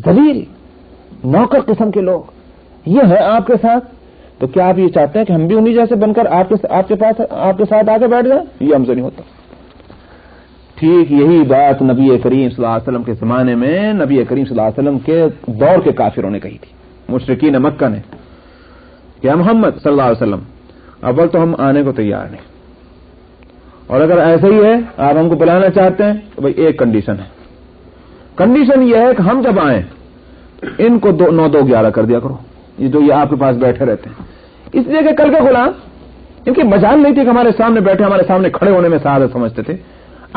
ذلیل نوکر قسم کے لوگ یہ ہیں آپ کے ساتھ. تو کیا آپ یہ چاہتے ہیں کہ ہم بھی انہی جیسے بن کر آپ کے ساتھ آ کے بیٹھ جائیں؟ یہ ہم سے نہیں ہوتا. ٹھیک یہی بات نبی کریم صلی اللہ علیہ وسلم کے زمانے میں نبی کریم صلی اللہ علیہ وسلم کے دور کے کافروں نے کہی تھی، مشرکین مکہ نے، کہ محمد صلی اللہ علیہ وسلم اول تو ہم آنے کو تیار نہیں، اور اگر ایسا ہی ہے آپ ہم کو بلانا چاہتے ہیں تو بھائی ایک کنڈیشن ہے. کنڈیشن یہ ہے کہ ہم جب آئیں ان کو 9-2-11 کر دیا کرو، یہ جو یہ آپ کے پاس بیٹھے رہتے ہیں. اس لیے کہ کل کے غلام ان کی مجال نہیں تھی کہ ہمارے سامنے بیٹھے ہمارے سامنے کھڑے ہونے میں سعادت سمجھتے تھے.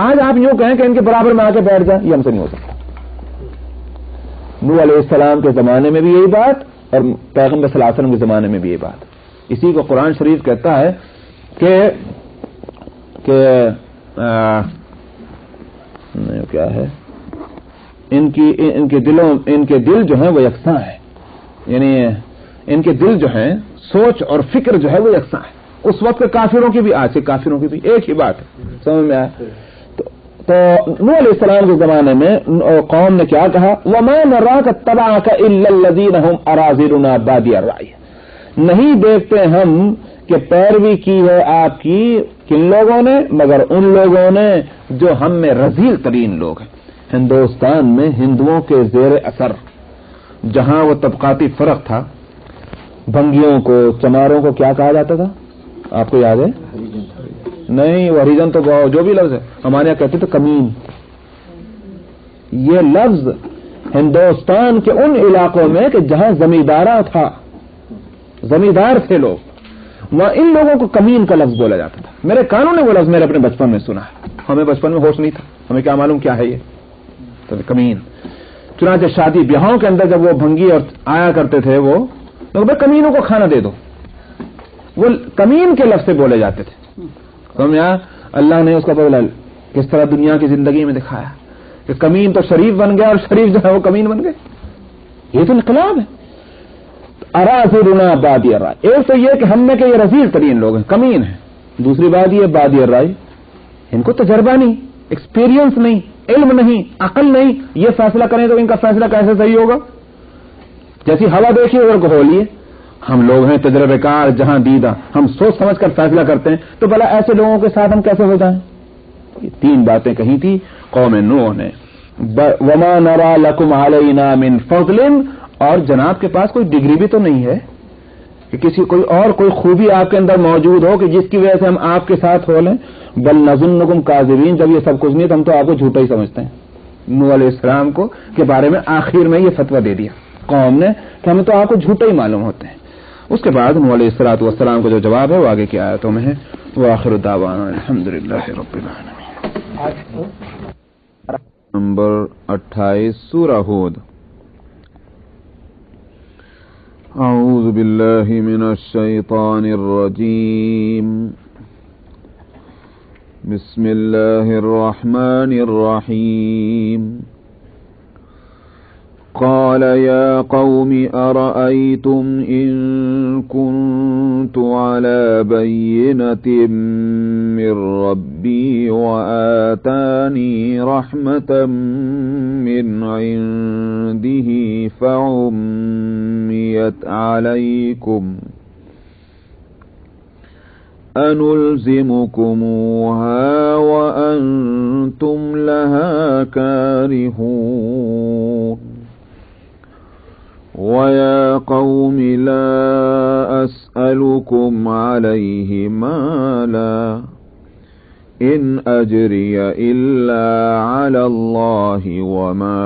آج آپ یوں کہیں کہ ان کے برابر میں آ کے بیٹھ جائیں، یہ ہم سے نہیں ہو سکتا. نوح علیہ السلام کے زمانے میں بھی یہی بات اور پیغمبر صلی اللہ علیہ وسلم کے زمانے میں بھی یہی بات. اسی کو قرآن شریف کہتا ہے کہ کیا ہے ان کے دل جو ہیں وہ یکساں ہیں، یعنی ان کے دل جو ہیں سوچ اور فکر جو ہے وہ یکساں ہے. اس وقت کے کافروں کی بھی آج کے کافروں کی بھی ایک ہی بات ہے. سمجھ میں آیا؟ تو نوح علیہ السلام کے زمانے میں قوم نے کیا کہا؟ وَمَا نَرَاكَ اتَّبَعَكَ إِلَّا الَّذِينَ هُمْ أَرَاذِلُنَا بَادِيَ الرَّأْيِ. نہیں دیکھتے ہم کہ پیروی کی ہے آپ کی کن لوگوں نے؟ مگر ان لوگوں نے جو ہم میں رذیل ترین لوگ ہیں. ہندوستان میں ہندوؤں کے زیر اثر جہاں وہ طبقاتی فرق تھا، بھنگیوں کو چماروں کو کیا کہا جاتا تھا آپ کو یاد ہے؟ نہیں وہ ہریجن تو جو بھی لفظ ہے ہمارے یہاں کہتے تھے کمین. یہ لفظ ہندوستان کے ان علاقوں میں کہ جہاں زمیندارہ تھا، زمیندار تھے لوگ، وہاں ان لوگوں کو کمین کا لفظ بولا جاتا تھا. میرے کانوں نے وہ لفظ میرے اپنے بچپن میں سنا ہے. ہمیں بچپن میں ہوش نہیں تھا، ہمیں کیا معلوم کیا ہے یہ تو کمین. چنانچہ شادی بیاہوں کے اندر جب وہ بھنگی اور آیا کرتے تھے وہ کمینوں کو کھانا دے دو، وہ کمین کے لفظ سے بولے جاتے تھے. سمجھا؟ اللہ نے اس کا بدلہ کس طرح دنیا کی زندگی میں دکھایا کہ کمین تو شریف بن گیا اور شریف جو ہے وہ کمین بن گئے. یہ تو انقلاب ہے. اراذلنا بادی الرائے، ایک تو یہ کہ ہم میں کہ یہ رذیل ترین لوگ ہیں، کمین ہیں. دوسری بات یہ بادی الرائے، ان کو تجربہ نہیں، ایکسپیرینس نہیں، علم نہیں، عقل نہیں. یہ فیصلہ کریں تو ان کا فیصلہ کیسے صحیح ہوگا؟ جیسی ہوا دیکھیے اور کو لیے ہم لوگ ہیں تجربے کار، جہاں دیدہ ہم سوچ سمجھ کر فیصلہ کرتے ہیں، تو بھلا ایسے لوگوں کے ساتھ ہم کیسے ہو جائیں؟ یہ 3 باتیں کہی تھی قوم نوح نے. وما نرى لكم علينا من فضل، اور جناب کے پاس کوئی ڈگری بھی تو نہیں ہے کہ کسی کوئی خوبی آپ کے اندر موجود ہو کہ جس کی وجہ سے ہم آپ کے ساتھ ہو لیں. بل نظنکم کاذبین، جب یہ سب کچھ نہیں تو ہم تو آپ کو جھوٹا ہی سمجھتے ہیں. نوح علیہ السلام کو کے بارے میں آخر میں یہ فتویٰ دے دیا قوم نے کہ ہمیں تو آپ کو جھوٹا ہی معلوم ہوتے ہیں. اس کے بعد نوح علیہ السلام کا جو جواب ہے وہ آگے کی آیتوں میں ہے. وآخر دعوانا الحمدللہ رب العالمین. نمبر 28 سورہ ہود. اعوذ باللہ من الشیطان الرجیم. بسم اللہ الرحمن الرحیم. قال يا قوم أرأيتم إن كنت على بينة من ربي وآتاني رحمة من عنده فعميت عليكم أنلزمكموها وأنتم لها كارهون. وَيَا قَوْمِ لَا أَسْأَلُكُمْ عَلَيْهِ مَالًا إِنْ أَجْرِيَ إِلَّا عَلَى اللَّهِ وَمَا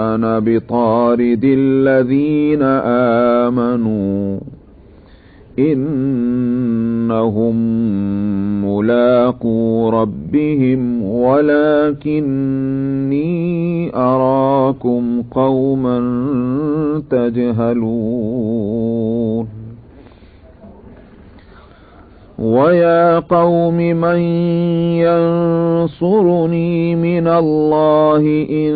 أَنَا بِطَارِدِ الَّذِينَ آمَنُوا إِنَّهُمْ مُلَاقُو رَبِّهِمْ وَلَكِنِّي أَرَاكُمْ قَوْمًا تَجْهَلُونَ. وَيَا قَوْمِ مَنْ يَنْصُرُنِي مِنَ اللَّهِ إِنْ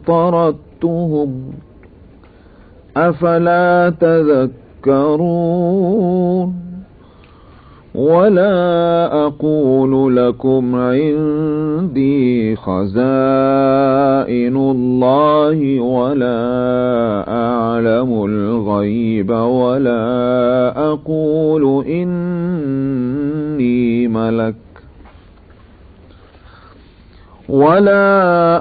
طَرَدتُّهُمْ أَفَلَا تَذَكَّرُونَ. ولا أقول لكم عندي خزائن الله ولا أعلم الغيب ولا أقول إني ملك ولا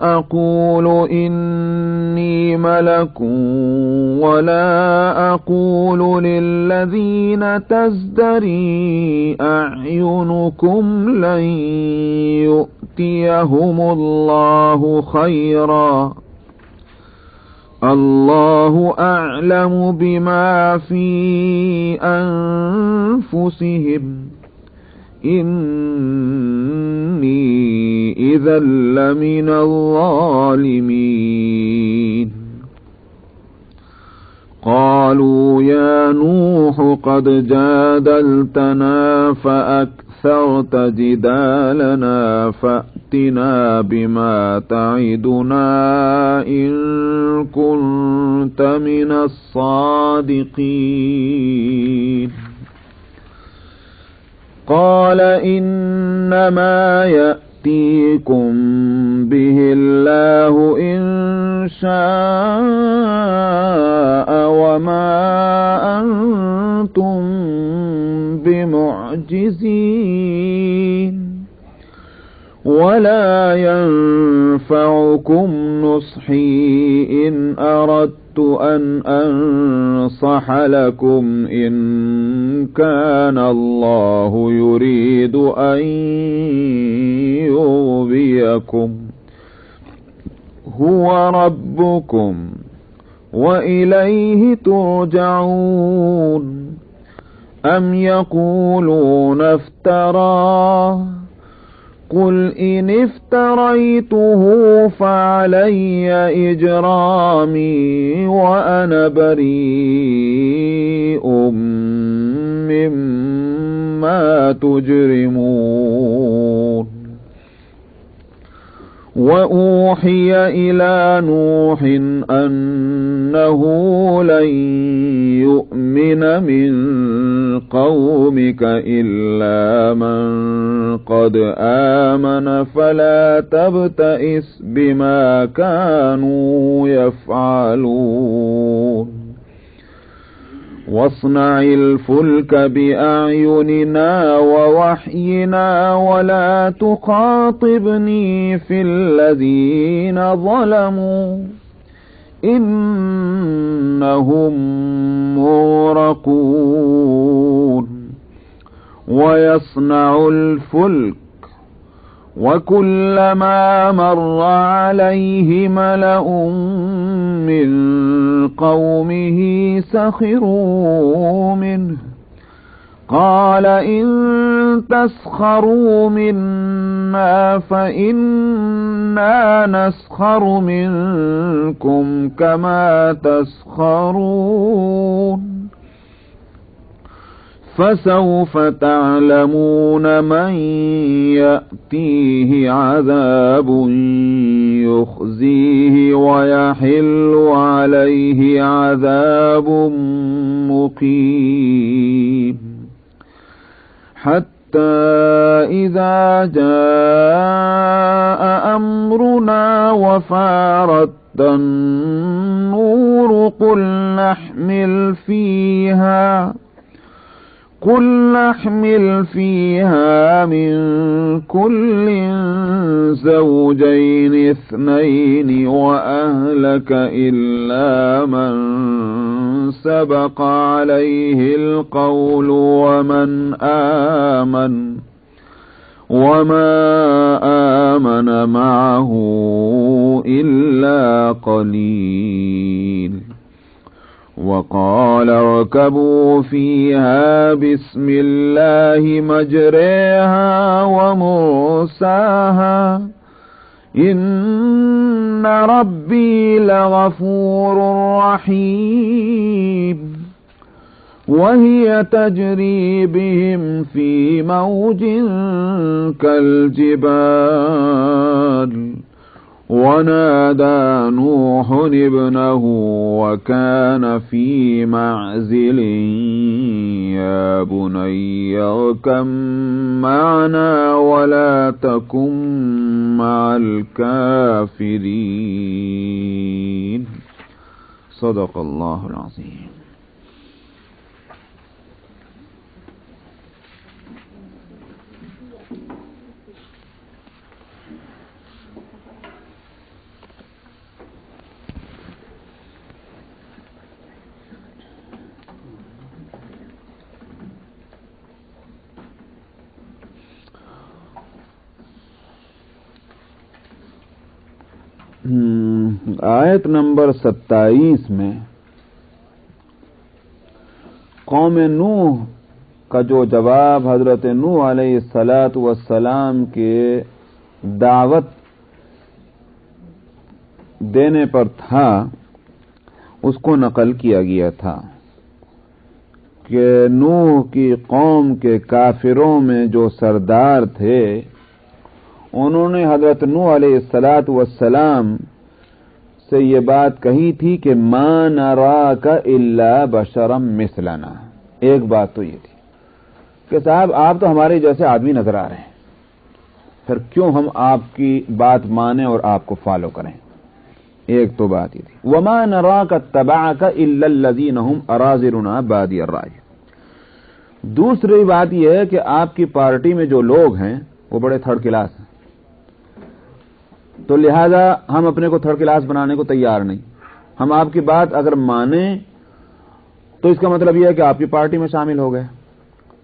أقول للذين تزدري أعينكم لن يؤتيهم الله خيرا الله أعلم بما في أنفسهم إني إذا لمن الظالمين. قالوا يا نوح قد جادلتنا فأكثرت جدالنا فأتنا بما تعدنا إن كنت من الصادقين. قال إنما يأتيكم به الله إن شاء وما أنتم بمعجزين ولا ينفعكم نصحي إن أردت أن أنصح لكم إن كان الله يريد أن يغويكم هو ربكم وإليه ترجعون. أم يقولون افتراه قل إن افتريته فعلي إجرامي وأنا بريء مما تجرمون. وأوحي إلى نوح أنه لن يؤمن من قومك إلا من قد آمن فلا تبتئس بما كانوا يفعلون. واصنع الفلك بأعيننا ووحينا ولا تخاطبني في الذين ظلموا إنهم مغرقون. ويصنع الفلك وكلما مر عليه ملأ من قومه سخروا منه قال إن تسخروا منا فإنا نسخر منكم كما تسخرون. فسوف تعلمون من يأتيه عذاب يخزيه ويحل عليه عذاب مقيم. حتى إذا جاء أمرنا وفارت النور قل نحمل فيها من كل زوجين اثنين وأهلك إلا من سبق عليه القول وما آمن معه إلا قليل. وقال اركبوا فيها بسم الله مجريها ومرساها إن ربي لغفور رحيم. وهي تجري بهم في موج كالجبال ونادى نوح ابنه وكان في معزل يا بني اركب معنا ولا تكن مع الكافرين صدق الله العظيم. آیت نمبر 27 میں قوم نوح کا جو جواب حضرت نوح علیہ السلام کے دعوت دینے پر تھا اس کو نقل کیا گیا تھا کہ نوح کی قوم کے کافروں میں جو سردار تھے انہوں نے حضرت نوح علیہ السلام سے یہ بات کہی تھی کہ ما نراک الا بشرا مثلنا. ایک بات تو یہ تھی کہ صاحب آپ تو ہمارے جیسے آدمی نظر آ رہے ہیں، پھر کیوں ہم آپ کی بات مانیں اور آپ کو فالو کریں. ایک تو بات یہ تھی. وما نراک اتبعک الا الذین هم اراذلنا بادی الرأی. دوسری بات یہ ہے کہ آپ کی پارٹی میں جو لوگ ہیں وہ بڑے تھرڈ کلاس ہیں، تو لہذا ہم اپنے کو تھرڈ کلاس بنانے کو تیار نہیں. ہم آپ کی بات اگر مانیں تو اس کا مطلب یہ ہے کہ آپ کی پارٹی میں شامل ہو گئے،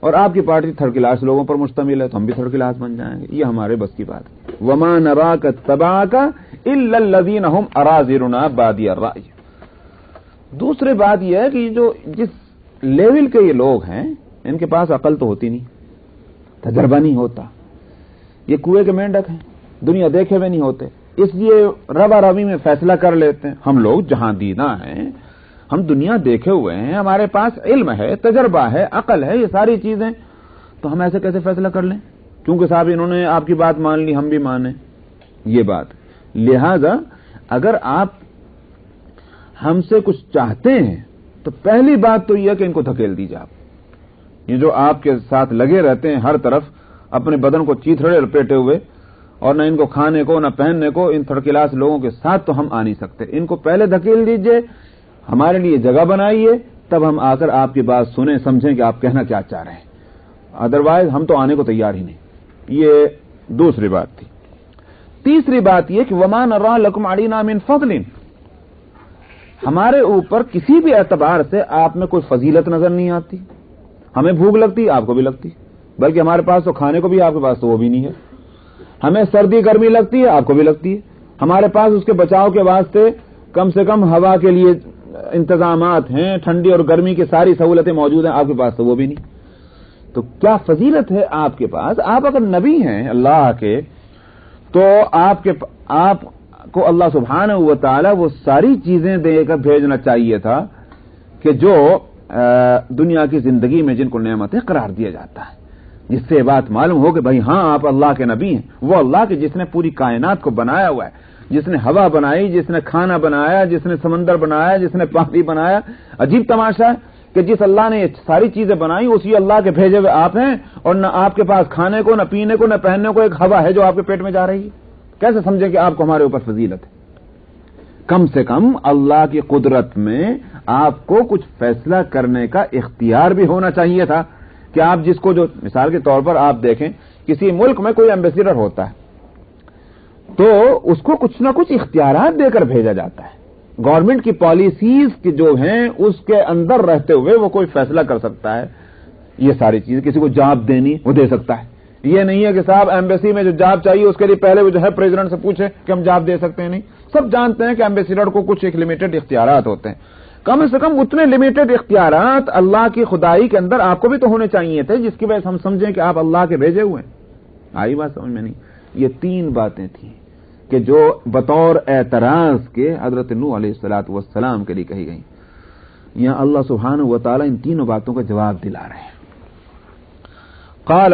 اور آپ کی پارٹی تھرڈ کلاس لوگوں پر مشتمل ہے تو ہم بھی تھرڈ کلاس بن جائیں گے. یہ ہمارے بس کی بات ہے. وما نراک اتبعک الا الذین هم اراذلنا بادی الرأی. دوسری بات یہ ہے کہ جو جس لیول کے یہ لوگ ہیں ان کے پاس عقل تو ہوتی نہیں، تجربہ نہیں ہوتا، یہ کنویں کے مینڈک ہیں، دنیا دیکھے ہوئے نہیں ہوتے، اس لیے ربا ربی میں فیصلہ کر لیتے ہیں. ہم لوگ جہاں دینا ہیں، ہم دنیا دیکھے ہوئے ہیں، ہمارے پاس علم ہے، تجربہ ہے، عقل ہے، یہ ساری چیزیں، تو ہم ایسے کیسے فیصلہ کر لیں کیونکہ صاحب انہوں نے آپ کی بات مان لی ہم بھی مانیں. یہ بات. لہذا اگر آپ ہم سے کچھ چاہتے ہیں تو پہلی بات تو یہ کہ ان کو دھکیل دیجیے. آپ یہ جو آپ کے ساتھ لگے رہتے ہیں ہر طرف اپنے بدن کو چیتھڑے لپیٹے ہوئے، اور نہ ان کو کھانے کو نہ پہننے کو، ان تھرڈ کلاس لوگوں کے ساتھ تو ہم آ نہیں سکتے. ان کو پہلے دھکیل دیجئے، ہمارے لیے جگہ بنائیے، تب ہم آ کر آپ کی بات سنیں، سمجھیں کہ آپ کہنا کیا چاہ رہے ہیں. ادروائز ہم تو آنے کو تیار ہی نہیں. یہ دوسری بات تھی. تیسری بات یہ کہ وما نرى لكم علينا من فضل. ہمارے اوپر کسی بھی اعتبار سے آپ میں کوئی فضیلت نظر نہیں آتی. ہمیں بھوک لگتی آپ کو بھی لگتی، بلکہ ہمارے پاس تو کھانے کو بھی آپ کے پاس تو وہ بھی نہیں ہے. ہمیں سردی گرمی لگتی ہے آپ کو بھی لگتی ہے. ہمارے پاس اس کے بچاؤ کے واسطے کم سے کم ہوا کے لیے انتظامات ہیں، ٹھنڈی اور گرمی کی ساری سہولتیں موجود ہیں، آپ کے پاس تو وہ بھی نہیں. تو کیا فضیلت ہے آپ کے پاس؟ آپ اگر نبی ہیں اللہ کے تو آپ کو اللہ سبحانہ و تعالی وہ ساری چیزیں دے کر بھیجنا چاہیے تھا کہ جو دنیا کی زندگی میں جن کو نعمتیں قرار دیا جاتا ہے، جس سے بات معلوم ہو کہ بھائی ہاں آپ اللہ کے نبی ہیں. وہ اللہ کے جس نے پوری کائنات کو بنایا ہوا ہے، جس نے ہوا بنائی، جس نے کھانا بنایا، جس نے سمندر بنایا، جس نے پانی بنایا. عجیب تماشا ہے کہ جس اللہ نے یہ ساری چیزیں بنائی اسی اللہ کے بھیجے ہوئے آپ ہیں، اور نہ آپ کے پاس کھانے کو، نہ پینے کو، نہ پہننے کو، ایک ہوا ہے جو آپ کے پیٹ میں جا رہی ہے. کیسے سمجھیں کہ آپ کو ہمارے اوپر فضیلت ہے؟ کم سے کم اللہ کی قدرت میں آپ کو کچھ فیصلہ کرنے کا اختیار بھی ہونا چاہیے تھا کہ آپ جس کو جو مثال کے طور پر آپ دیکھیں کسی ملک میں کوئی ایمبیسیڈر ہوتا ہے تو اس کو کچھ نہ کچھ اختیارات دے کر بھیجا جاتا ہے. گورنمنٹ کی پالیسیز کی جو ہیں اس کے اندر رہتے ہوئے وہ کوئی فیصلہ کر سکتا ہے. یہ ساری چیزیں کسی کو جاب دینی وہ دے سکتا ہے. یہ نہیں ہے کہ صاحب ایمبیسی میں جو جاب چاہیے اس کے لیے پہلے وہ جو ہے پریزیڈنٹ سے پوچھے کہ ہم جاب دے سکتے ہیں. نہیں، سب جانتے ہیں کہ ایمبیسیڈر کو کچھ ایک لمیٹڈ اختیارات ہوتے ہیں. کم سے کم اتنے لمیٹڈ اختیارات اللہ کی خدائی کے اندر آپ کو بھی تو ہونے چاہیے تھے جس کی وجہ سے ہم سمجھیں کہ آپ اللہ کے بھیجے ہوئے ہیں. آئی بات سمجھ میں نہیں؟ یہ تین باتیں تھیں کہ جو بطور اعتراض کے حضرت نوح علیہ السلام کے لیے کہی گئی. یہاں اللہ سبحانہ و تعالی ان تینوں باتوں کا جواب دلا رہے ہیں. قال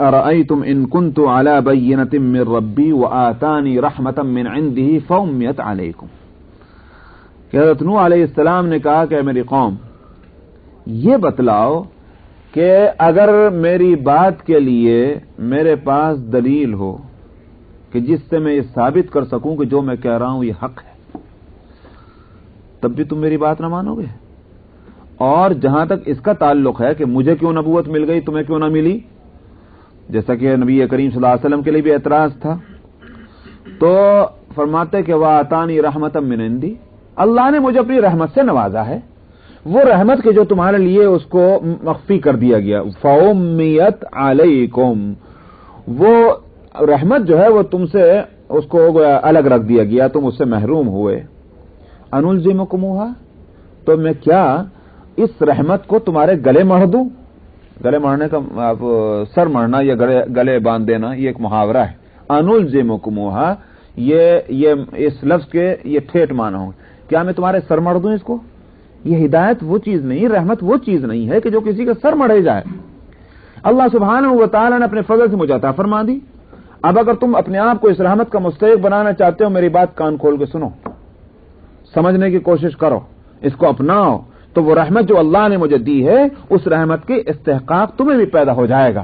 أرأيتم إن كنت على بينة من ربي وآتاني رحمة من عنده فأميت عليكم. کہ حضرت نوح علیہ السلام نے کہا کہ میری قوم یہ بتلاؤ کہ اگر میری بات کے لیے میرے پاس دلیل ہو کہ جس سے میں یہ ثابت کر سکوں کہ جو میں کہہ رہا ہوں یہ حق ہے، تب بھی تم میری بات نہ مانو گے؟ اور جہاں تک اس کا تعلق ہے کہ مجھے کیوں نبوت مل گئی تمہیں کیوں نہ ملی، جیسا کہ نبی کریم صلی اللہ علیہ وسلم کے لیے بھی اعتراض تھا، تو فرماتے کہ وَآتَانِي رَحْمَةً مِّنْ عِندِي، اللہ نے مجھے اپنی رحمت سے نوازا ہے، وہ رحمت کے جو تمہارے لیے اس کو مخفی کر دیا گیا، فَأُمِّيَتْ عَلَيْكُمْ، وہ رحمت جو ہے وہ تم سے اس کو الگ رکھ دیا گیا، تم اس سے محروم ہوئے، أَنُلْزِمُكُمُوهَا، تو میں کیا اس رحمت کو تمہارے گلے مڑ دوں؟ گلے مڑنے کا سر مڑنا یا گلے باندھ دینا یہ ایک محاورہ ہے. انلزمکموہا، یہ اس لفظ کے یہ ٹھیٹ معنی ہوں. کیا میں تمہارے سر مڑ دوں اس کو؟ یہ ہدایت وہ چیز نہیں، رحمت وہ چیز نہیں ہے کہ جو کسی کا سر مڑے جائے. اللہ سبحانہ و تعالی نے اپنے فضل سے مجھے عطا فرما دی. اب اگر تم اپنے آپ کو اس رحمت کا مستحق بنانا چاہتے ہو، میری بات کان کھول کے سنو، سمجھنے کی کوشش کرو، اس کو اپناؤ، تو وہ رحمت جو اللہ نے مجھے دی ہے اس رحمت کے استحقاق تمہیں بھی پیدا ہو جائے گا.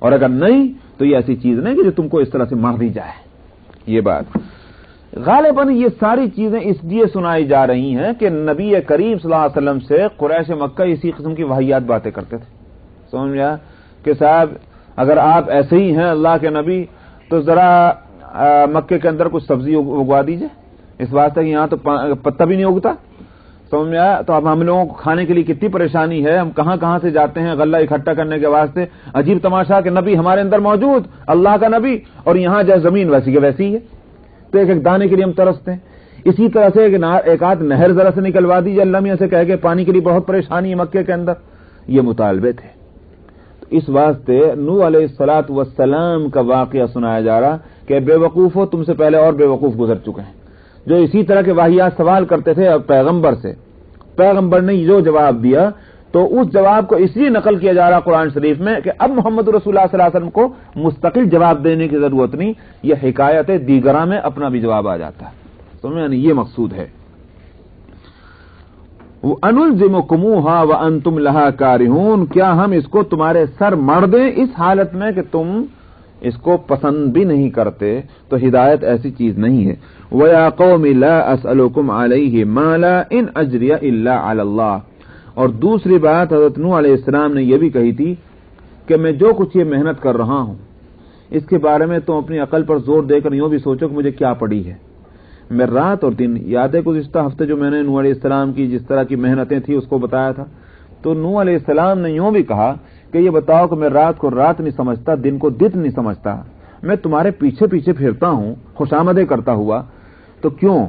اور اگر نہیں تو یہ ایسی چیز نہیں کہ جو تم کو اس طرح سے مار دی جائے. یہ بات غالباً یہ ساری چیزیں اس لیے سنائی جا رہی ہیں کہ نبی کریم صلی اللہ علیہ وسلم سے قریش مکہ اسی قسم کی واہیات باتیں کرتے تھے. سمجھا کہ صاحب اگر آپ ایسے ہی ہیں اللہ کے نبی تو ذرا مکے کے اندر کچھ سبزی اگوا دیجئے، اس واسطے کہ یہاں تو پتا بھی نہیں اگتا. سمجھ میں آیا؟ تو اب ہم لوگوں کو کھانے کے لیے کتنی پریشانی ہے، ہم کہاں کہاں سے جاتے ہیں غلہ اکٹھا کرنے کے واسطے. عجیب تماشا کہ نبی ہمارے اندر موجود، اللہ کا نبی، اور یہاں جو زمین ویسی کہ ویسی ہی ہے، تو ایک ایک دانے کے لیے ہم ترستے ہیں. اسی طرح سے ایک آدھ نہر ذرا سے نکلوا دیجیے، اللہ میاں سے کہہ کے پانی کے لیے بہت پریشانی ہے مکے کے اندر. یہ مطالبے تھے. تو اس واسطے نوح علیہ الصلوۃ والسلام کا واقعہ سنایا جا رہا کہ بے وقوفو، تم سے پہلے اور بے وقوف گزر چکے ہیں جو اسی طرح کے واہیات سوال کرتے تھے پیغمبر سے. پیغمبر نے جو جواب دیا تو اس جواب کو اس لیے نقل کیا جا رہا قرآن شریف میں کہ اب محمد رسول اللہ صلی اللہ علیہ وسلم کو مستقل جواب دینے کی ضرورت نہیں، یہ حکایت دیگرہ میں اپنا بھی جواب آ جاتا ہے. سمجھے؟ یہ مقصود ہے. وَأَنُلْزِمُكُمُوهَا وَأَنْتُمْ لَهَا كَارِهُونَ، کیا ہم اس کو تمہارے سر مڑ دیں اس حالت میں کہ تم اس کو پسند بھی نہیں کرتے؟ تو ہدایت ایسی چیز نہیں ہے. وَيَا قَوْمِ لَا أَسْأَلُكُمْ عَلَيْهِ مَالًا إِنْ أَجْرِيَ إِلَّا عَلَى اللَّهِ. اور دوسری بات حضرت نوح علیہ السلام نے یہ بھی کہی تھی کہ میں جو کچھ یہ محنت کر رہا ہوں اس کے بارے میں تم اپنی عقل پر زور دے کر یوں بھی سوچو کہ مجھے کیا پڑی ہے. میں رات اور دن، یاد ہے گزشتہ ہفتے جو میں نے نوح علیہ السلام کی جس طرح کی محنتیں تھیں اس کو بتایا تھا، تو نوح علیہ السلام نے یوں بھی کہا کہ یہ بتاؤ کہ میں رات کو رات نہیں سمجھتا، دن کو دن نہیں سمجھتا، میں تمہارے پیچھے پیچھے پھرتا ہوں خوشامدیں کرتا ہوا، تو کیوں؟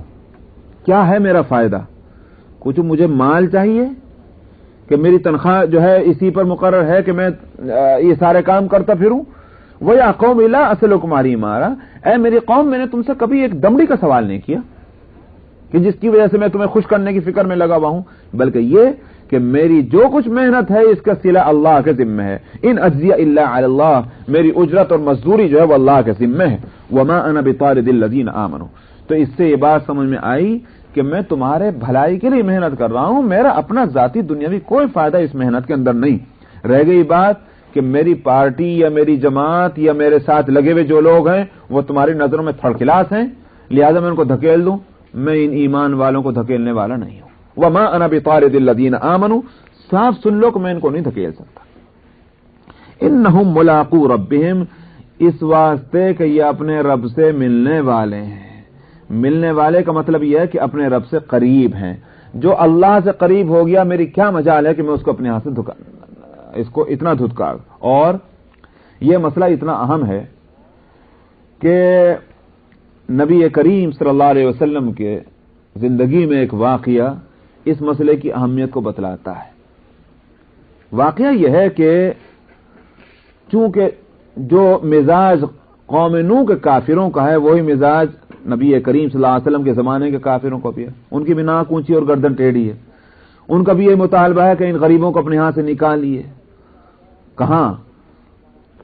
کیا ہے میرا فائدہ؟ کچھ مجھے مال چاہیے کہ میری تنخواہ جو ہے اسی پر مقرر ہے کہ میں یہ سارے کام کرتا پھروں؟ وَيَا قَوْمِ لَا أَسْأَلُكُمْ عَلَيْهِ مَالًا، اے میری قوم میں نے تم سے کبھی ایک دمڑی کا سوال نہیں کیا کہ جس کی وجہ سے میں تمہیں خوش کرنے کی فکر میں لگا ہوا ہوں، بلکہ یہ کہ میری جو کچھ محنت ہے اس کا صلہ اللہ کے ذمہ ہے. ان اجزی الا علی اللہ، میری اجرت اور مزدوری جو ہے وہ اللہ کے ذمہ ہے. وما انا بطارد الذین آمنوا. تو اس سے یہ بات سمجھ میں آئی کہ میں تمہارے بھلائی کے لیے محنت کر رہا ہوں، میرا اپنا ذاتی دنیاوی کوئی فائدہ اس محنت کے اندر نہیں. رہ گئی بات کہ میری پارٹی یا میری جماعت یا میرے ساتھ لگے ہوئے جو لوگ ہیں وہ تمہاری نظروں میں تھرڈ کلاس ہیں، لہذا میں ان کو دھکیل دوں، میں ان ایمان والوں کو دھکیلنے والا نہیں ہوں. وما انا بطارد الذین آمنوا، صاف سن لو کہ میں ان کو نہیں دھکیل سکتا. انہم ملاقو ربہم، اس واسطے کہ یہ اپنے رب سے ملنے والے ہیں. ملنے والے کا مطلب یہ ہے کہ اپنے رب سے قریب ہیں. جو اللہ سے قریب ہو گیا میری کیا مجال ہے کہ میں اس کو اپنے ہاتھ سے اس کو اتنا دھتکار. اور یہ مسئلہ اتنا اہم ہے کہ نبی کریم صلی اللہ علیہ وسلم کے زندگی میں ایک واقعہ اس مسئلے کی اہمیت کو بتلاتا ہے. واقعہ یہ ہے کہ چونکہ جو مزاج قوم نوح کے کافروں کا ہے وہی مزاج نبی کریم صلی اللہ علیہ وسلم کے زمانے کے کافروں کو بھی ہے. ان کی بھی ناک اونچی اور گردن ٹیڑھی ہے. ان کا بھی یہ مطالبہ ہے کہ ان غریبوں کو اپنے ہاں سے نکالیے. کہاں؟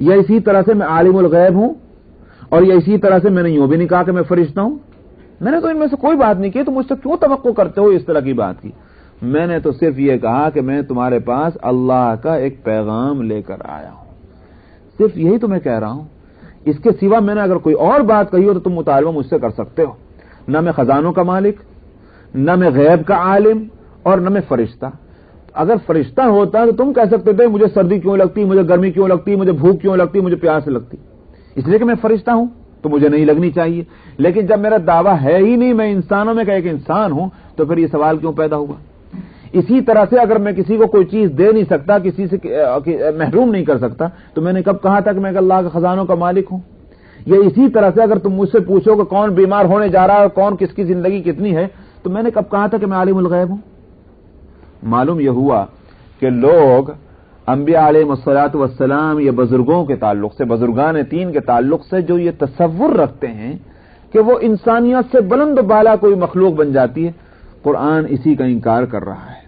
یا اسی طرح سے میں عالم الغیب ہوں، اور یا اسی طرح سے میں نے یوں بھی نہیں کہا کہ میں فرشتہ ہوں. میں نے تو ان میں سے کوئی بات نہیں کی، تو مجھ سے کیوں توقع کرتے ہو اس طرح کی بات کی؟ میں نے تو صرف یہ کہا کہ میں تمہارے پاس اللہ کا ایک پیغام لے کر آیا ہوں، صرف یہی تو میں کہہ رہا ہوں. اس کے سوا میں نے اگر کوئی اور بات کہی ہو تو تم مطالبہ مجھ سے کر سکتے ہو. نہ میں خزانوں کا مالک، نہ میں غیب کا عالم، اور نہ میں فرشتہ. اگر فرشتہ ہوتا تو تم کہہ سکتے تھے مجھے سردی کیوں لگتی، مجھے گرمی کیوں لگتی، مجھے بھوک کیوں لگتی، مجھے پیاس لگتی. اس لیے کہ میں فرشتہ ہوں تو مجھے نہیں لگنی چاہیے. لیکن جب میرا دعویٰ ہے ہی نہیں میں انسانوں میں کا ایک انسان ہوں، تو پھر یہ سوال کیوں پیدا ہوا؟ اسی طرح سے اگر میں کسی کو کوئی چیز دے نہیں سکتا، کسی سے محروم نہیں کر سکتا، تو میں نے کب کہا تھا کہ میں اللہ کے خزانوں کا مالک ہوں؟ یا اسی طرح سے اگر تم مجھ سے پوچھو کہ کون بیمار ہونے جا رہا ہے اور کون کس کی زندگی کتنی ہے، تو میں نے کب کہا تھا کہ میں عالم الغیب ہوں؟ معلوم یہ ہوا کہ لوگ انبیاء علیہ الصلوۃ والسلام یا بزرگوں کے تعلق سے، بزرگان دین کے تعلق سے جو یہ تصور رکھتے ہیں کہ وہ انسانیت سے بلند و بالا کوئی مخلوق بن جاتی ہے، قرآن اسی کا انکار کر رہا ہے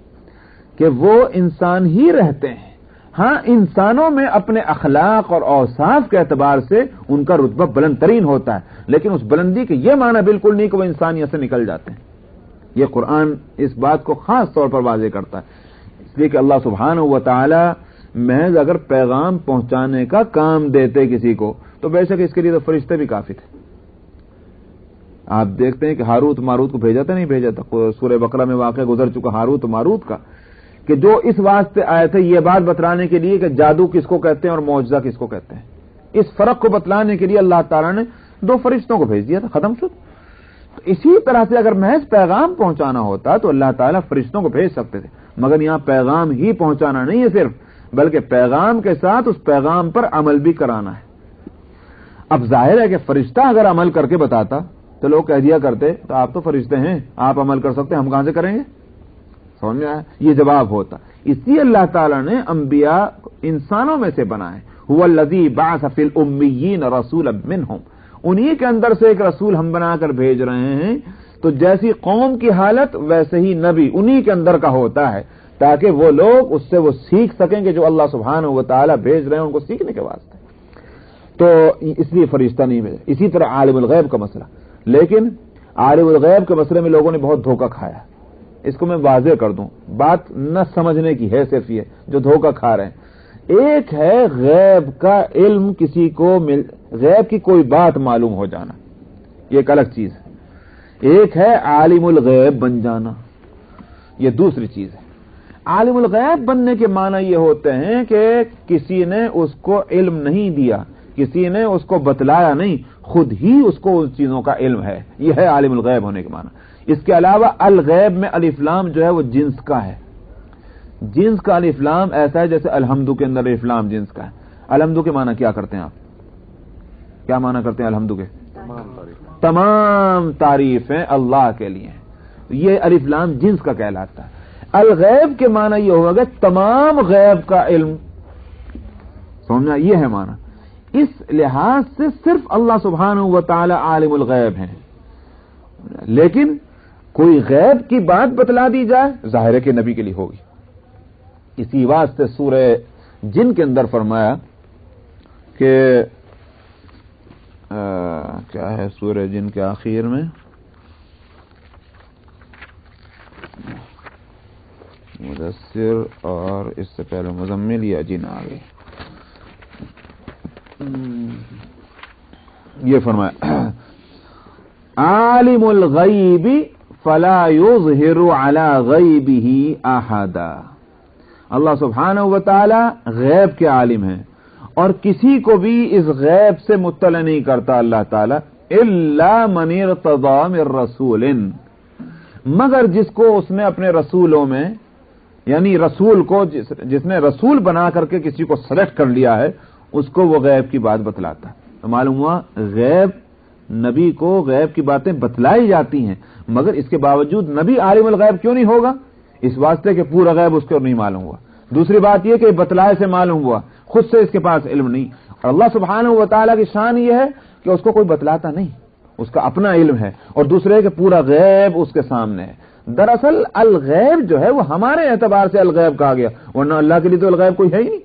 کہ وہ انسان ہی رہتے ہیں. ہاں، انسانوں میں اپنے اخلاق اور اوصاف کے اعتبار سے ان کا رتبہ بلند ترین ہوتا ہے، لیکن اس بلندی کے یہ معنی بالکل نہیں کہ وہ انسانیت سے نکل جاتے ہیں. یہ قرآن اس بات کو خاص طور پر واضح کرتا ہے، اس لیے کہ اللہ سبحانہ و تعالی محض اگر پیغام پہنچانے کا کام دیتے کسی کو تو بے شک اس کے لیے تو فرشتے بھی کافی تھے. آپ دیکھتے ہیں کہ ہاروت ماروت کو بھیجا تھا نہیں بھیجا تھا؟ سورہ بقرہ میں واقعہ گزر چکا ہاروت ماروت کا، کہ جو اس واسطے آئے تھے یہ بات بتلانے کے لیے کہ جادو کس کو کہتے ہیں اور معجزہ کس کو کہتے ہیں. اس فرق کو بتلانے کے لیے اللہ تعالیٰ نے 2 فرشتوں کو بھیج دیا تھا، ختم شد. تو اسی طرح سے اگر محض پیغام پہنچانا ہوتا تو اللہ تعالیٰ فرشتوں کو بھیج سکتے تھے، مگر یہاں پیغام ہی پہنچانا نہیں ہے صرف، بلکہ پیغام کے ساتھ اس پیغام پر عمل بھی کرانا ہے. اب ظاہر ہے کہ فرشتہ اگر عمل کر کے بتاتا تو لوگ کہہ دیا کرتے تو آپ تو فرشتے ہیں، آپ عمل کر سکتے ہیں، ہم کہاں سے کریں گے؟ سمجھ میں آیا؟ یہ جواب ہوتا. اسی اللہ تعالیٰ نے انبیاء انسانوں میں سے بنائے. هو الذی بعث فی الامیین رسولا منہم، انہی کے اندر سے ایک رسول ہم بنا کر بھیج رہے ہیں. تو جیسی قوم کی حالت ویسے ہی نبی انہی کے اندر کا ہوتا ہے، تاکہ وہ لوگ اس سے وہ سیکھ سکیں کہ جو اللہ سبحانہ و تعالیٰ بھیج رہے ہیں ان کو سیکھنے کے واسطے. تو اس لیے فرشتہ نہیں بھیجا. اسی طرح عالم الغیب کا مسئلہ، لیکن عالم الغیب کے مسئلے میں لوگوں نے بہت دھوکہ کھایا. اس کو میں واضح کر دوں، بات نہ سمجھنے کی ہے صرف یہ جو دھوکہ کھا رہے ہیں. ایک ہے غیب کا علم، کسی کو غیب کی کوئی بات معلوم ہو جانا، یہ ایک الگ چیز ہے. ایک ہے عالم الغیب بن جانا، یہ دوسری چیز ہے. عالم الغیب بننے کے معنی یہ ہوتے ہیں کہ کسی نے اس کو علم نہیں دیا، کسی نے اس کو بتلایا نہیں، خود ہی اس کو ان چیزوں کا علم ہے. یہ ہے عالم الغیب ہونے کے معنی. اس کے علاوہ الغیب میں الف لام جو ہے وہ جنس کا ہے. جنس کا الف لام ایسا ہے جیسے الحمد کے اندر الف لام جنس کا ہے. الحمد کے معنی کیا کرتے ہیں آپ؟ کیا معنی کرتے ہیں الحمد کے؟ تمام تعریفیں اللہ کے لیے. یہ الف لام جنس کا کہلاتا ہے. الغیب کے معنی یہ ہوگا تمام غیب کا علم. سمجھنا؟ یہ ہے معنی. اس لحاظ سے صرف اللہ سبحانہ و تعالی عالم الغیب ہیں. لیکن کوئی غیب کی بات بتلا دی جائے ظاہر ہے کہ نبی کے لیے ہوگی. اسی واسطے سورہ جن کے اندر فرمایا کہ کیا ہے سورہ جن کے آخر میں مدثر اور اس سے پہلے مزمل یا جن آ گئی. یہ فرمایا عالم الغیب فلا یظہر علی غیبہ احدا. اللہ سبحانہ و تعالی غیب کے عالم ہیں اور کسی کو بھی اس غیب سے مطلع نہیں کرتا اللہ تعالی الا من ارتضی من رسول، مگر جس کو اس نے اپنے رسولوں میں، یعنی رسول کو جس نے رسول بنا کر کے کسی کو سلیکٹ کر لیا ہے اس کو وہ غیب کی بات بتلاتا ہے. تو معلوم ہوا غیب نبی کو غیب کی باتیں بتلائی جاتی ہیں، مگر اس کے باوجود نبی عالم الغیب کیوں نہیں ہوگا؟ اس واسطے کہ پورا غیب اس کو نہیں معلوم ہوا. دوسری بات یہ کہ بتلائے سے معلوم ہوا، خود سے اس کے پاس علم نہیں. اور اللہ سبحانہ و تعالیٰ کی شان یہ ہے کہ اس کو کوئی بتلاتا نہیں، اس کا اپنا علم ہے. اور دوسرے کہ پورا غیب اس کے سامنے ہے. دراصل الغیب جو ہے وہ ہمارے اعتبار سے الغیب کہا گیا، ورنہ اللہ کے لیے تو الغیب کوئی ہے ہی نہیں.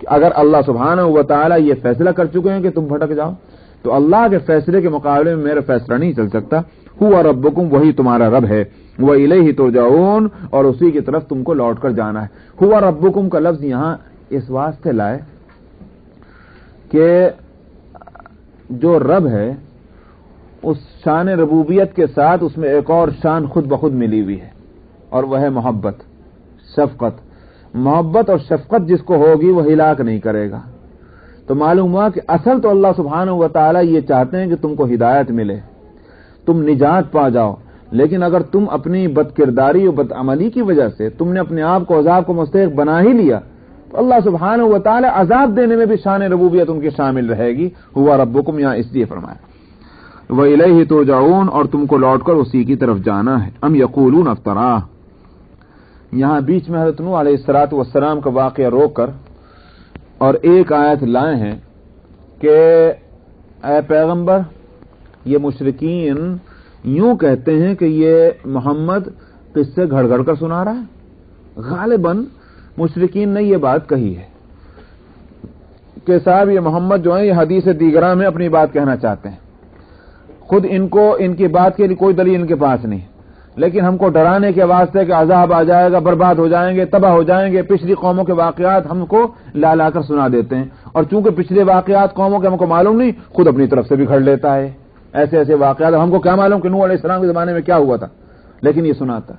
اگر اللہ سبحانہ و تعالی یہ فیصلہ کر چکے ہیں کہ تم بھٹک جاؤ تو اللہ کے فیصلے کے مقابلے میں میرا فیصلہ نہیں چل سکتا. ہوا ربکم، وہی تمہارا رب ہے. وَإِلَيْهِ تُرْجَعُونَ، اور اسی کی طرف تم کو لوٹ کر جانا ہے. ہوا ربکم کا لفظ یہاں اس واسطے لائے کہ جو رب ہے اس شان ربوبیت کے ساتھ اس میں ایک اور شان خود بخود ملی ہوئی ہے، اور وہ ہے محبت، شفقت. محبت اور شفقت جس کو ہوگی وہ ہلاک نہیں کرے گا. تو معلوم ہوا کہ اصل تو اللہ سبحانہ و تعالیٰ یہ چاہتے ہیں کہ تم کو ہدایت ملے، تم نجات پا جاؤ. لیکن اگر تم اپنی بد کرداری اور بد عملی کی وجہ سے تم نے اپنے آپ کو عذاب کو مستحق بنا ہی لیا تو اللہ سبحانہ و تعالیٰ عذاب دینے میں بھی شان ربوبیت ان کی شامل رہے گی. ہوا ربکم یہاں اس لیے فرمایا. وَإِلَيْهِ تُرْجَعُونَ، اور تم کو لوٹ کر اسی کی طرف جانا ہے. ام یقولون افطراہ، یہاں بیچ میں حضرت نوح علیہ السلام کا واقعہ روک کر اور ایک آیت لائے ہیں کہ اے پیغمبر، یہ مشرکین یوں کہتے ہیں کہ یہ محمد قصے گھڑ گھڑ کر سنا رہا ہے. غالباً مشرکین نے یہ بات کہی ہے کہ صاحب یہ محمد جو ہے یہ حدیث دیگراں میں اپنی بات کہنا چاہتے ہیں. خود ان کی بات کے لیے کوئی دلیل ان کے پاس نہیں، لیکن ہم کو ڈرانے کے واسطے کہ عذاب آ جائے گا، برباد ہو جائیں گے، تباہ ہو جائیں گے، پچھلی قوموں کے واقعات ہم کو لا لا کر سنا دیتے ہیں. اور چونکہ پچھلے واقعات قوموں کے ہم کو معلوم نہیں، خود اپنی طرف سے بھی گھڑ لیتا ہے ایسے ایسے واقعات. ہم کو کیا معلوم کہ نوح علیہ السلام کے زمانے میں کیا ہوا تھا، لیکن یہ سناتا.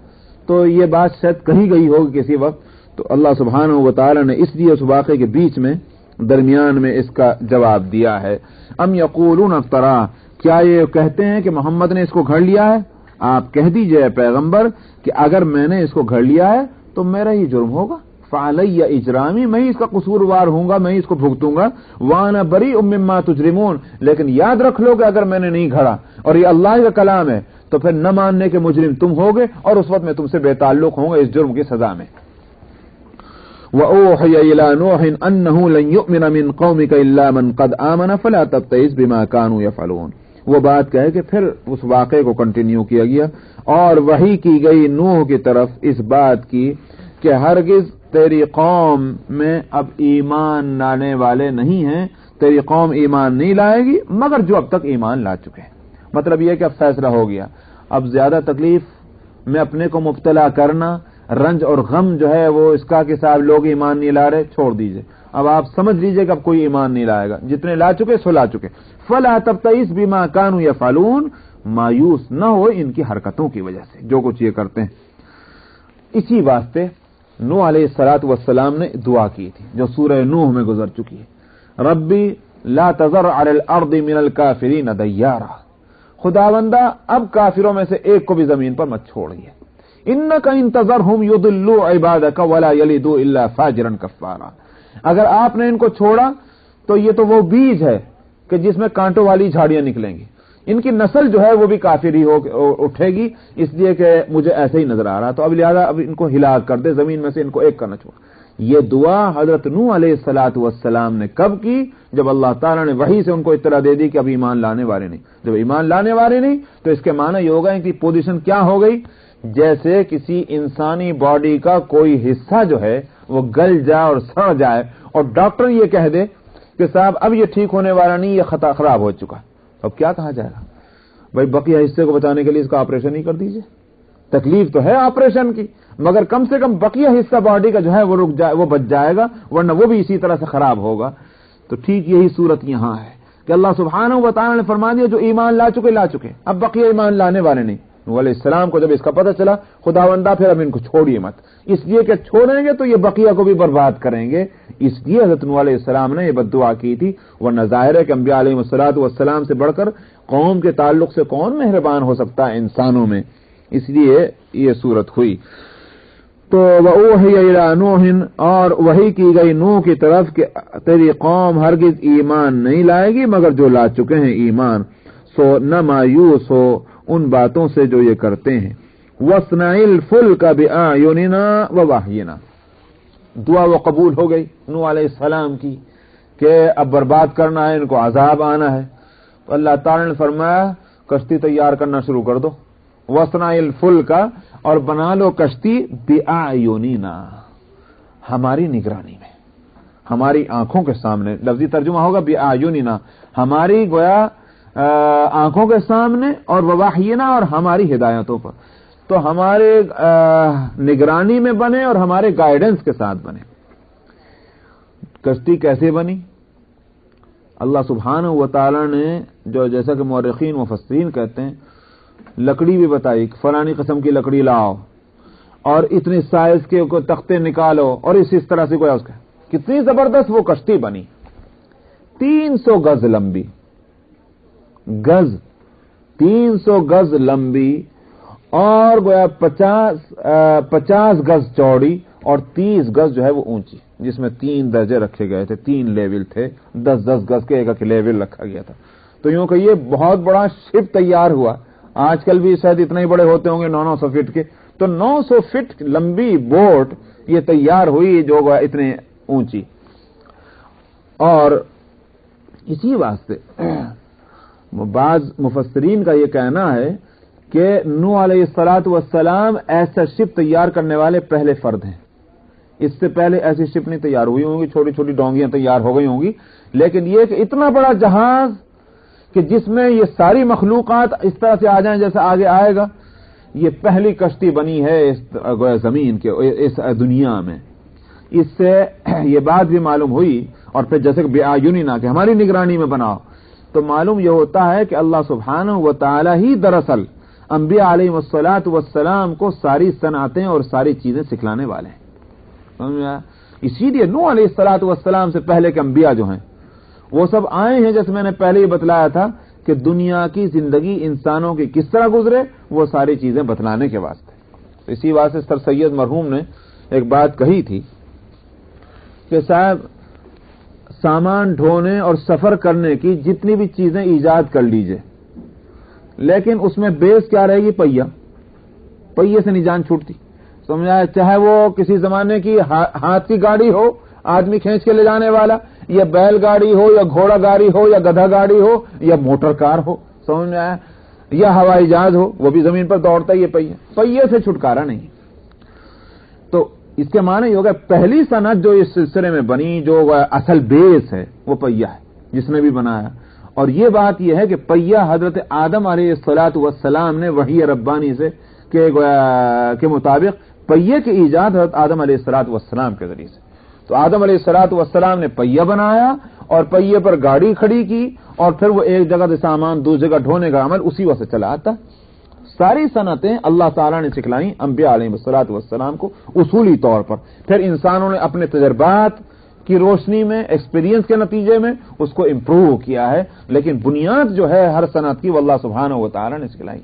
تو یہ بات شاید کہی گئی ہوگی کسی وقت، تو اللہ سبحانہ و تعالی نے اس لیے اس واقعے کے بیچ میں درمیان میں اس کا جواب دیا ہے. ام یقولون افطرا، کیا یہ کہتے ہیں کہ محمد نے اس کو گھڑ لیا ہے؟ آپ کہہ دیجئے پیغمبر کہ اگر میں نے اس کو گھڑ لیا ہے تو میرا ہی جرم ہوگا. فعلی اجرامی، میں ہی اس کا قصوروار ہوں گا، میں ہی اس کو بھگتوں گا. وانا بریء مما تجرمون، لیکن یاد رکھ لو کہ اگر میں نے نہیں گھڑا اور یہ اللہ کا کلام ہے تو پھر نہ ماننے کے مجرم تم ہوگے، اور اس وقت میں تم سے بے تعلق ہوں گا اس جرم کی سزا میں. وَأُوحِيَ إِلَى نُوحٍ أَنَّهُ لَن يُؤْمِنَ مِن قَوْمِكَ إِلَّا مَن قَدْ آمَنَ فَلَا تَبْتَئِسْ بِمَا كَانُوا يَفْعَلُونَ. وہ بات کہے کہ پھر اس واقعے کو کنٹینیو کیا گیا اور وحی کی گئی نوح کی طرف اس بات کی کہ ہرگز تیری قوم میں اب ایمان لانے والے نہیں ہیں، تیری قوم ایمان نہیں لائے گی مگر جو اب تک ایمان لا چکے ہیں. مطلب یہ کہ اب فیصلہ ہو گیا، اب زیادہ تکلیف میں اپنے کو مبتلا کرنا، رنج اور غم جو ہے وہ اس کا کہ صاحب لوگ ایمان نہیں لا رہے، چھوڑ دیجئے. اب آپ سمجھ لیجئے کہ اب کوئی ایمان نہیں لائے گا، جتنے لا چکے سو لا چکے. فلا تبتئس بما كانوا يفعلون، مایوس نہ ہو ان کی حرکتوں کی وجہ سے جو کچھ یہ کرتے ہیں. اسی واسطے نوح علیہ السلام نے دعا کی تھی جو سورہ نوح میں گزر چکی ہے. ربی لا تذر علی الارض من الکافرین دیارا، خداوندہ اب کافروں میں سے ایک کو بھی زمین پر مت چھوڑیے. انک ان تذرهم یضلوا عبادک ولا یلدوا الا فاجرا کفارا، اگر آپ نے ان کو چھوڑا تو یہ تو وہ بیج ہے کہ جس میں کانٹوں والی جھاڑیاں نکلیں گی، ان کی نسل جو ہے وہ بھی کافر ہی اٹھے گی، اس لیے کہ مجھے ایسے ہی نظر آ رہا. تو اب لہذا اب ان کو ہلاک کر دے، زمین میں سے ان کو ایک کرنا چھوڑ. یہ دعا حضرت نوح علیہ السلام نے کب کی؟ جب اللہ تعالیٰ نے وحی سے ان کو اطلاع دے دی کہ اب ایمان لانے والے نہیں. جب ایمان لانے والے نہیں تو اس کے معنی یہ ہوگا ان کی پوزیشن کیا ہو گئی؟ جیسے کسی انسانی باڈی کا کوئی حصہ جو ہے وہ گل جائے اور سڑ جائے اور ڈاکٹر یہ کہہ دے کہ صاحب اب یہ ٹھیک ہونے والا نہیں، یہ خطا خراب ہو چکا. اب کیا کہا جائے گا؟ بھائی بقیہ حصے کو بچانے کے لیے اس کا آپریشن ہی کر دیجئے. تکلیف تو ہے آپریشن کی مگر کم سے کم بقیہ حصہ باڈی کا جو ہے وہ رک جائے، وہ بچ جائے گا، ورنہ وہ بھی اسی طرح سے خراب ہوگا. تو ٹھیک یہی صورت یہاں ہے کہ اللہ سبحانہ و تعالیٰ نے فرما دیا جو ایمان لا چکے، اب بقیہ ایمان لانے والے نہیں. نوح علیہ السلام کو جب اس کا پتہ چلا، خداوندہ پھر اب ان کو چھوڑیے مت، اس لیے کہ چھوڑیں گے تو یہ بقیہ کو بھی برباد کریں گے. اس لیے حضرت نوح علیہ السلام نے یہ بد دعا کی تھی. ورنہ ظاہر ہے کہ انبیاء علیہ السلام سے بڑھ کر قوم کے تعلق سے کون مہربان ہو سکتا ہے انسانوں میں، اس لیے یہ صورت ہوئی. تو وَأُوحِيَ إِلَىٰ نُوحٍ، اور وحی کی گئی نوح کی طرف کہ تیری قوم ہرگز ایمان نہیں لائے گی مگر جو لا چکے ہیں ایمان. سو نہ مایوس ہو ان باتوں سے جو یہ کرتے ہیں. وَاصْنَعِ الْفُلْكَ بِأَعْيُنِنَا وَوَحْيِنَا، دعا وہ قبول ہو گئی نوح علیہ السلام کی کہ اب برباد کرنا ہے، ان کو عذاب آنا ہے. تو اللہ تعالی نے فرمایا کشتی تیار کرنا شروع کر دو. وَاصْنَعِ الْفُلْكَ، اور بنا لو کشتی بِأَعْيُنِنَا، ہماری نگرانی میں، ہماری آنکھوں کے سامنے، لفظی ترجمہ ہوگا بِأَعْيُنِنَا، ہماری گویا آنکھوں کے سامنے، اور وَوَحْيِنَا، اور ہماری ہدایتوں پر، تو ہمارے نگرانی میں بنے اور ہمارے گائیڈنس کے ساتھ بنے۔ کشتی کیسے بنی؟ اللہ سبحانہ و تعالی نے جو جیسا کہ مورخین مفسرین کہتے ہیں لکڑی بھی بتائی، فلانی قسم کی لکڑی لاؤ اور اتنی سائز کے تختے نکالو، اور اس طرح سے کوئی اس کا کتنی زبردست وہ کشتی بنی، 300 گز لمبی، 300 گز لمبی، اور گویا 50 گز چوڑی اور 30 گز جو ہے وہ اونچی، جس میں 3 درجے رکھے گئے تھے، 3 لیول تھے، 10 گز کے ایک لیول رکھا گیا تھا۔ تو یوں کہ یہ بہت بڑا شپ تیار ہوا۔ آج کل بھی شاید اتنے ہی بڑے ہوتے ہوں گے 900 فٹ کے، تو 900 فٹ لمبی بوٹ یہ تیار ہوئی جو اتنے اونچی۔ اور اسی واسطے بعض مفسرین کا یہ کہنا ہے کہ نوح علیہ السلام ایسا شپ تیار کرنے والے پہلے فرد ہیں۔ اس سے پہلے ایسی شپ نہیں تیار ہوئی ہوں گی، چھوٹی چھوٹی ڈونگیاں تیار ہو گئی ہوں گی، لیکن یہ کہ اتنا بڑا جہاز کہ جس میں یہ ساری مخلوقات اس طرح سے آ جائیں جیسا آگے آئے گا، یہ پہلی کشتی بنی ہے اس زمین کے، اس دنیا میں۔ اس سے یہ بات بھی معلوم ہوئی، اور پھر جیسے کہ بِأَعْيُنِنَا کہ ہماری نگرانی میں بناؤ، تو معلوم یہ ہوتا ہے کہ اللہ سبحانہ و تعالی ہی دراصل انبیاء علیہ السلام کو ساری صنعتیں اور ساری چیزیں سکھلانے والے ہیں۔ سمجھا؟ اسی لیے نوح علیہ السلام سے پہلے کے انبیاء جو ہیں وہ سب آئے ہیں، جیسے میں نے پہلے ہی بتلایا تھا کہ دنیا کی زندگی انسانوں کی کس طرح گزرے وہ ساری چیزیں بتلانے کے واسطے۔ اسی واسطے سر سید مرحوم نے ایک بات کہی تھی کہ صاحب سامان ڈھونے اور سفر کرنے کی جتنی بھی چیزیں ایجاد کر لیجئے، لیکن اس میں بیس کیا رہے گی؟ پہیے سے نہیں جان چھوٹتی، سمجھا؟ چاہے وہ کسی زمانے کی ہاتھ کی گاڑی ہو، آدمی کھینچ کے لے جانے والا، یا بیل گاڑی ہو، یا گھوڑا گاڑی ہو، یا گدھا گاڑی ہو، یا موٹر کار ہو، سمجھ میں آیا، یا ہوائی جہاز ہو، وہ بھی زمین پر دوڑتا ہے، یہ پہیے سے چھٹکارا نہیں۔ تو اس کے معنی یہ ہوگا پہلی صنعت جو اس سلسلے میں بنی، جو اصل بیس ہے، وہ پہیا ہے جس نے بھی بنایا۔ اور یہ بات یہ ہے کہ پہیا حضرت آدم علیہ السلام نے وحی ربانی سے کے مطابق پہیے کی ایجاد حضرت آدم علیہ السلام کے ذریعے سے۔ تو آدم علیہ السلام نے پہیا بنایا اور پہیے پر گاڑی کھڑی کی، اور پھر وہ ایک جگہ سے سامان دوسری جگہ ڈھونے کا عمل اسی وقت سے چلا آتا۔ ساری صنعتیں اللہ تعالیٰ نے سکھلائیں انبیاء علیہ السلام کو اصولی طور پر، پھر انسانوں نے اپنے تجربات کی روشنی میں، ایکسپیرینس کے نتیجے میں اس کو امپروو کیا ہے، لیکن بنیاد جو ہے ہر صنعت کی وہ اللہ سبحانہ و تعالیٰ نے سکھلائی۔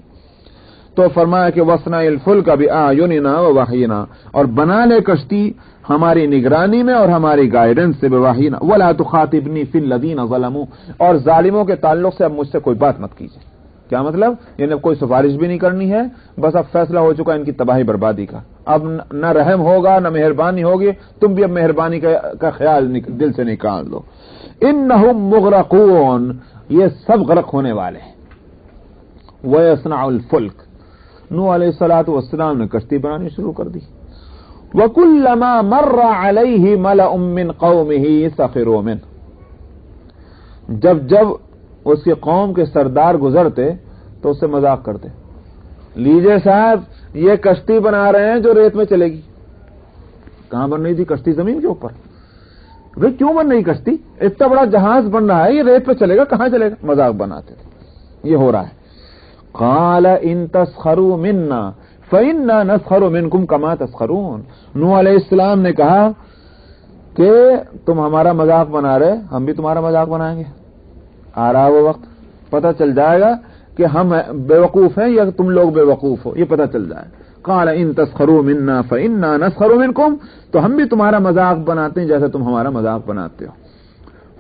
تو فرمایا کہ وَاصْنَعِ الْفُلْكَ بِأَعْيُنِنَا وَوَحْيِنَا، اور بنا لے کشتی ہماری نگرانی میں اور ہماری گائیڈنس سے، بِوَحْيِنَا وَلَا تُخَاطِبْنِي فِي الَّذِينَ ظَلَمُوا، اور ظالموں کے تعلق سے اب مجھ سے کوئی بات مت کیجیے۔ کیا مطلب؟ یعنی کوئی سفارش بھی نہیں کرنی ہے، بس اب فیصلہ ہو چکا ان کی تباہی بربادی کا، اب نہ رحم ہوگا نہ مہربانی ہوگی، تم بھی اب مہربانی کا خیال دل سے نکال دو۔ انہم مغرقون، یہ سب غرق ہونے والے ہیں۔ وَيَصْنَعُ الْفُلْكَ، نوح علیہ السلام نے کشتی بنانی شروع کر دی۔ وَكُلَّمَا مَرَّ عَلَيْهِ مَلَأٌ مِّن قَوْمِهِ سَخِرُوا مِنْهُ، جب اس کے قوم کے سردار گزرتے تو اس سے مذاق کرتے، لیجئے صاحب یہ کشتی بنا رہے ہیں جو ریت میں چلے گی۔ کہاں بن رہی تھی کشتی؟ زمین کے اوپر۔ بھئی کیوں بن رہی کشتی؟ اتنا بڑا جہاز بن رہا ہے، یہ ریت پہ چلے گا، کہاں چلے گا؟ مذاق بناتے تھے۔ یہ ہو رہا ہے۔ قال ان تسخروا منا فإنا نسخر منكم كما تسخرون، نوح علیہ السلام نے کہا کہ تم ہمارا مذاق بنا رہے، ہم بھی تمہارا مذاق بنائیں گے۔ آ رہا وہ وقت، پتہ چل جائے گا کہ ہم بے وقوف ہیں یا تم لوگ بے وقوف ہو، یہ پتہ چل جائے۔ قال ان تسخروا منا فإنا نسخر منكم، تو ہم بھی تمہارا مذاق بناتے ہیں جیسے تم ہمارا مذاق بناتے ہو۔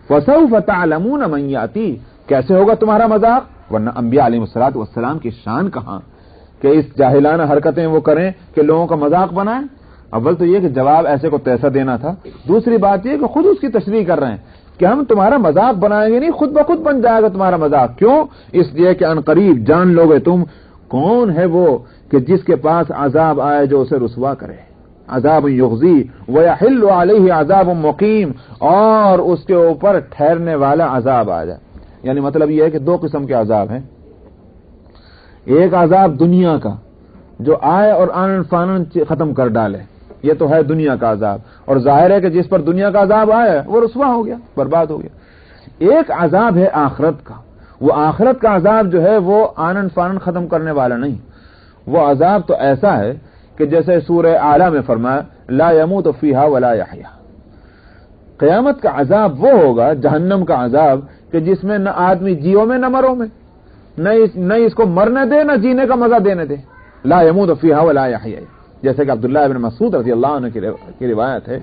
فسوف تعلمون من یاتی، کیسے ہوگا تمہارا مذاق؟ ورنہ انبیاء علیہ السلام کی شان کہاں کہ اس جاہلانہ حرکتیں وہ کریں کہ لوگوں کا مذاق بنائیں۔ اول تو یہ کہ جواب ایسے کو تیسا دینا تھا، دوسری بات یہ کہ خود اس کی تشریح کر رہے ہیں کہ ہم تمہارا مذاق بنائیں گے نہیں، خود بخود بن جائے گا تمہارا مذاق۔ کیوں؟ اس لیے کہ عنقریب جان لو گے تم کون ہے وہ کہ جس کے پاس عذاب آئے جو اسے رسوا کرے۔ عذاب یغزی ویحل علیہ عذاب مقیم، اور اس کے اوپر ٹھہرنے والا عذاب آ جائے. یعنی مطلب یہ ہے کہ دو قسم کے عذاب ہیں. ایک عذاب دنیا کا جو آئے اور آنن فانن ختم کر ڈالے، یہ تو ہے دنیا کا عذاب، اور ظاہر ہے کہ جس پر دنیا کا عذاب آیا وہ رسوا ہو گیا، برباد ہو گیا. ایک عذاب ہے آخرت کا، وہ آخرت کا عذاب جو ہے وہ آنن فانن ختم کرنے والا نہیں. وہ عذاب تو ایسا ہے کہ جیسے سورہ اعلیٰ میں فرمایا لا يموت فیہا ولا یحیا. قیامت کا عذاب وہ ہوگا، جہنم کا عذاب، کہ جس میں نہ آدمی جیو میں نہ مرو میں، نہ اس کو مرنے دے نہ جینے کا مزہ دینے دے. لا يموت فیہا ولا یحیا، جیسے کہ عبداللہ ابن مسعود رضی اللہ عنہ کی روایت ہے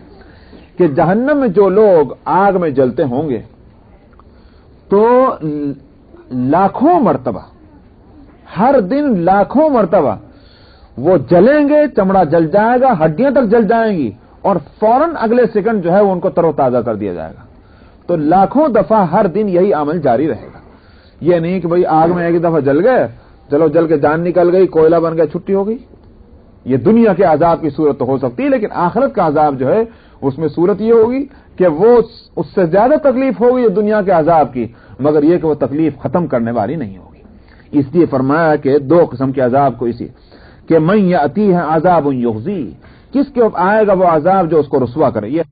کہ جہنم میں جو لوگ آگ میں جلتے ہوں گے تو لاکھوں مرتبہ، ہر دن لاکھوں مرتبہ وہ جلیں گے، چمڑا جل جائے گا، ہڈیاں تک جل جائیں گی، اور فوراً اگلے سیکنڈ جو ہے وہ ان کو تر و تازہ کر دیا جائے گا. تو لاکھوں دفعہ ہر دن یہی عمل جاری رہے گا. یہ نہیں کہ بھئی آگ میں ایک دفعہ جل گئے، چلو جل کے جان نکل گئی، کوئلہ بن گیا، چھٹی ہو گئی. یہ دنیا کے عذاب کی صورت تو ہو سکتی ہے، لیکن آخرت کا عذاب جو ہے اس میں صورت یہ ہوگی کہ وہ اس سے زیادہ تکلیف ہوگی دنیا کے عذاب کی، مگر یہ کہ وہ تکلیف ختم کرنے والی نہیں ہوگی. اس لیے فرمایا کہ دو قسم کے عذاب کو اسی کہ من یأتیہ عذاب یغزی، کس کے آئے گا وہ عذاب جو اس کو رسوا کرے. یہ